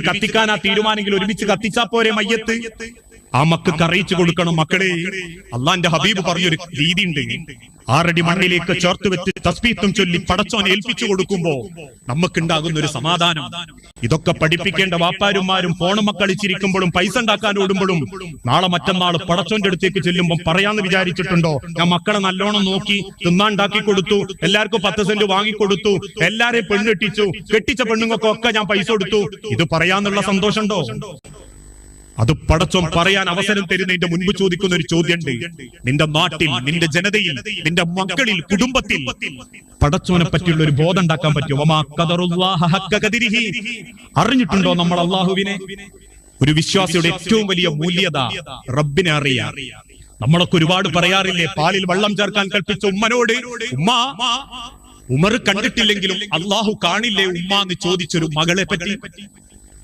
കത്തിക്കാനാ തീരുമാനെങ്കിൽ ഒരുമിച്ച് കത്തിച്ചാ പോരെ മയ്യത്ത്? ആ മക്കൾക്ക് അറിയിച്ചു കൊടുക്കണം, മക്കളെ അള്ളാന്റെ ഹബീബ് പറഞ്ഞൊരു രീതിയുണ്ട്. 6 അടി മണ്ണിലേക്ക് ചേർത്ത് വെച്ച് തസ്ബീഹും ചൊല്ലി പടച്ചോനെ ഏൽപ്പിച്ചു കൊടുക്കുമ്പോ നമുക്കുണ്ടാകുന്ന ഒരു സമാധാനം. ഇതൊക്കെ പഠിപ്പിക്കേണ്ട വാപ്പാരുമാരും ഫോണും കളിച്ചിരിക്കുമ്പോഴും പൈസ ഉണ്ടാക്കാൻ ഓടുമ്പോഴും നാളെ മറ്റന്നാൾ പടച്ചോന്റെ അടുത്തേക്ക് ചെല്ലുമ്പോൾ പറയാന്ന് വിചാരിച്ചിട്ടുണ്ടോ? ഞാൻ മക്കളെ നല്ലോണം നോക്കി തിന്നാണ്ടാക്കി കൊടുത്തു, എല്ലാവർക്കും 10 സെന്റ് വാങ്ങിക്കൊടുത്തു, എല്ലാരെയും പെണ്ണെട്ടിച്ചു, കെട്ടിച്ച പെണ്ണുങ്ങൾക്കൊക്കെ ഞാൻ പൈസ കൊടുത്തു, ഇത് പറയാന്നുള്ള സന്തോഷമുണ്ടോ? അത് പടച്ചോൻ പറയാൻ അവസരം തരുന്നതിന്റെ മുൻപ് ചോദിക്കുന്ന ഒരു ചോദ്യമുണ്ട്. നിന്റെ നാട്ടിൽ, നിന്റെ ജനതയിൽ, നിന്റെ മക്കളിൽ, കുടുംബത്തിൽ പടച്ചോനെ പറ്റിയുള്ള ഒരു ബോധം ഉണ്ടാക്കാൻ പറ്റുമോ? അറിഞ്ഞിട്ടുണ്ടോ നമ്മൾ അള്ളാഹുവിനെ? ഒരു വിശ്വാസിയുടെ ഏറ്റവും വലിയ മൂല്യത റബ്ബിനെ അറിയാം. നമ്മളൊക്കെ ഒരുപാട് പറയാറില്ലേ, പാലിൽ വെള്ളം ചേർക്കാൻ കൽപ്പിച്ച ഉമ്മനോട് ഉമ്മ, ഉമർ കണ്ടിട്ടില്ലെങ്കിലും അള്ളാഹു കാണില്ലേ ഉമ്മ എന്ന് ചോദിച്ചൊരു മകളെ പറ്റി.